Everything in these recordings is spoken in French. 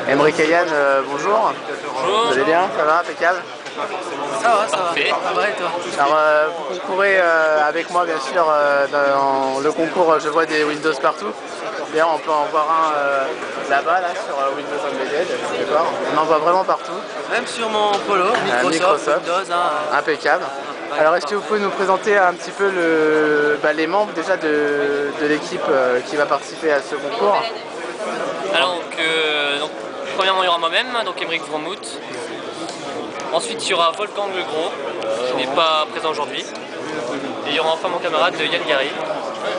Emric et Yann, bonjour. Bonjour. Vous allez bien? Ça va? Impeccable? Ça va, ça Parfait. va. Ah ouais, toi? Alors, vous concourez avec moi, bien sûr, dans le concours Je vois des Windows partout. D'ailleurs, on peut en voir un là-bas, là, sur Windows Embedded. D'accord. On en voit vraiment partout. Même sur mon polo, Microsoft. Windows. Hein, Impeccable. Alors, est-ce que vous pouvez nous présenter un petit peu les membres déjà de l'équipe qui va participer à ce concours? Alors, donc, premièrement, il y aura moi-même, donc Emric Vromouth. Ensuite, il y aura Wolfgang Legros, qui n'est pas présent aujourd'hui. Et il y aura enfin mon camarade Yann Gary.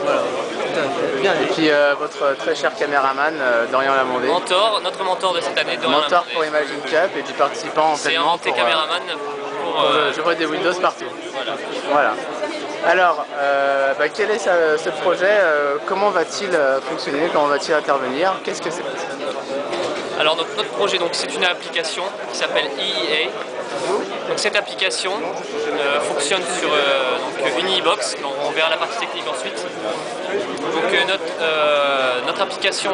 voilà. Tout à fait. Bien. Et puis votre très cher caméraman Dorian Lamondé. Notre mentor de cette année, Dorian Mentor Lamondé. pour Imagine Cup et puis participant en C'est pleinement inventé caméraman pour Je vois des Windows partout. voilà. Voilà. Alors, quel est ce projet? Comment va-t-il fonctionner? Comment va-t-il intervenir? Qu'est-ce que c'est? Alors donc, notre projet, c'est une application qui s'appelle EEA. Donc cette application fonctionne sur une e-box, donc on verra la partie technique ensuite. Donc notre application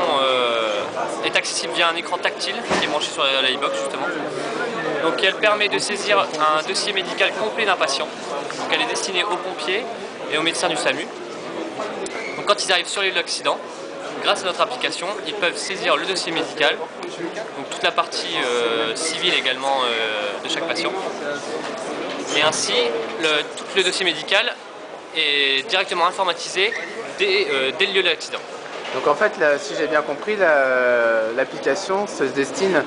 est accessible via un écran tactile qui est branché sur la e-box justement. Donc elle permet de saisir un dossier médical complet d'un patient. Donc elle est destinée aux pompiers et aux médecins du SAMU. Donc quand ils arrivent sur les lieux d'accident, grâce à notre application, ils peuvent saisir le dossier médical, donc toute la partie civile également de chaque patient. Et ainsi, tout le dossier médical est directement informatisé dès le lieu de l'accident. Donc en fait, si j'ai bien compris, l'application se destine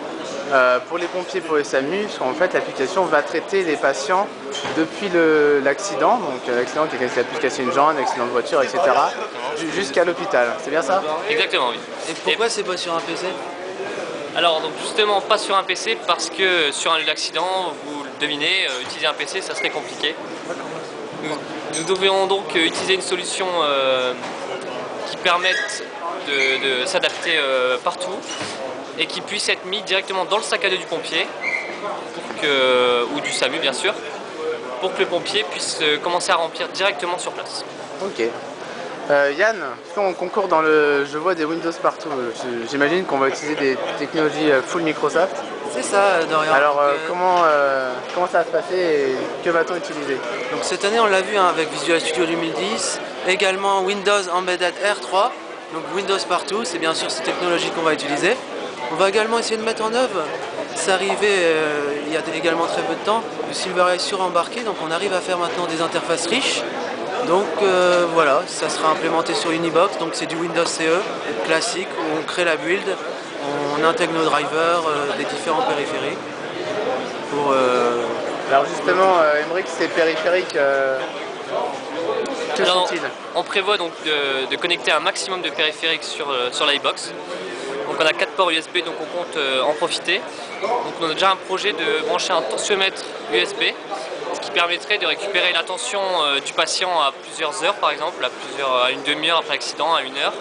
pour les pompiers, pour les SAMU, parce qu'en fait l'application va traiter les patients depuis l'accident, donc l'accident qui est l'application une jambe, accident de voiture, etc., jusqu'à l'hôpital. C'est bien ça? Exactement, oui. Et pourquoi c'est pas sur un PC? Alors donc justement pas sur un PC parce que sur un lieu d'accident, vous le devinez, utiliser un PC ça serait compliqué. Nous devrions donc utiliser une solution qui permette de s'adapter partout et qui puisse être mis directement dans le sac à dos du pompier ou du SAMU bien sûr, pour que le pompier puisse commencer à remplir directement sur place. Ok. Yann, on concourt dans le Je vois des Windows partout. J'imagine qu'on va utiliser des technologies full Microsoft. C'est ça, Dorian. Alors comment ça va se passer et que va-t-on utiliser? Donc cette année on l'a vu avec Visual Studio 2010, également Windows Embedded R3, donc Windows partout, c'est bien sûr ces technologies qu'on va utiliser. On va également essayer de mettre en œuvre, c'est arrivé il y a également très peu de temps, le Silvereye sur-embarqué, donc on arrive à faire maintenant des interfaces riches. Donc voilà, ça sera implémenté sur Unibox, donc c'est du Windows CE classique où on crée la build, on intègre nos drivers des différents périphériques pour... Alors justement, Emric, ces périphériques, que sont-ils? On prévoit donc de connecter un maximum de périphériques sur l'iBox. Donc on a 4 ports USB, donc on compte en profiter. Donc on a déjà un projet de brancher un tensiomètre USB, ce qui permettrait de récupérer la tension du patient à plusieurs heures par exemple, à une demi-heure après l'accident, à 1 heure,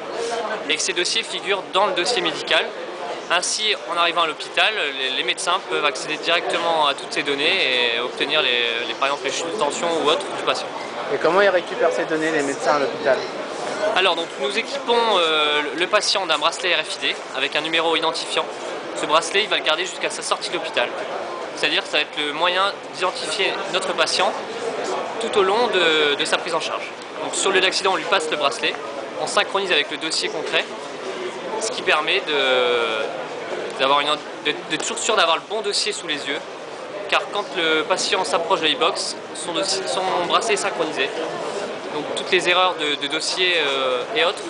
et que ces dossiers figurent dans le dossier médical. Ainsi, en arrivant à l'hôpital, les médecins peuvent accéder directement à toutes ces données et obtenir par exemple les chutes de tension ou autres du patient. Et comment ils récupèrent ces données, les médecins à l'hôpital? Alors donc nous équipons le patient d'un bracelet RFID avec un numéro identifiant. Ce bracelet, il va le garder jusqu'à sa sortie de l'hôpital. C'est-à-dire que ça va être le moyen d'identifier notre patient tout au long de sa prise en charge. Donc sur le lieu d'accident, on lui passe le bracelet, on synchronise avec le dossier concret, ce qui permet d'être toujours sûr d'avoir le bon dossier sous les yeux, car quand le patient s'approche de l'iBox, son bracelet est synchronisé. Donc toutes les erreurs de dossier et autres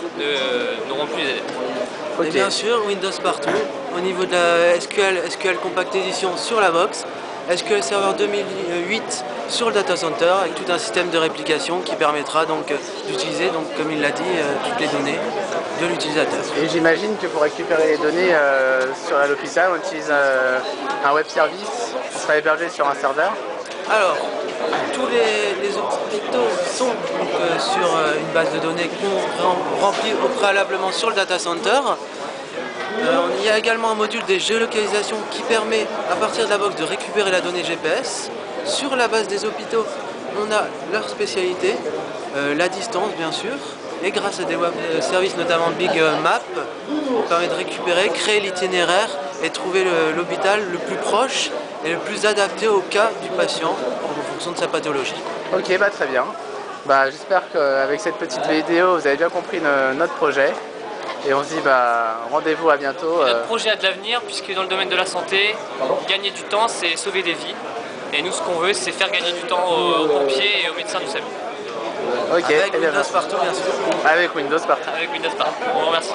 n'auront plus les aider. Et bien sûr, Windows partout, au niveau de la SQL Compact Edition sur la box, SQL Server 2008 sur le data center avec tout un système de réplication qui permettra donc d'utiliser, comme il l'a dit, toutes les données de l'utilisateur. Et j'imagine que pour récupérer les données à l'hôpital, on utilise un web service qui sera hébergé sur un serveur. Alors, tous les hôpitaux sont sur une base de données qu'on remplit au préalablement sur le data center. Il y a également un module des géolocalisations qui permet à partir de la box de récupérer la donnée GPS. Sur la base des hôpitaux, on a leur spécialité, la distance bien sûr, et grâce à des web services, notamment Big Map, on permet de récupérer, créer l'itinéraire et trouver l'hôpital le plus proche et le plus adapté au cas du patient en fonction de sa pathologie. Ok, bah très bien. Bah, j'espère qu'avec cette petite vidéo, vous avez bien compris notre projet. Et on se dit bah, rendez-vous à bientôt. Notre projet a de l'avenir, puisque dans le domaine de la santé, gagner du temps, c'est sauver des vies. Et nous, ce qu'on veut, c'est faire gagner du temps aux pompiers et aux médecins du SAMU. Ok, Avec Windows partout, bien sûr. Avec Windows partout. Avec Windows partout. On vous remercie.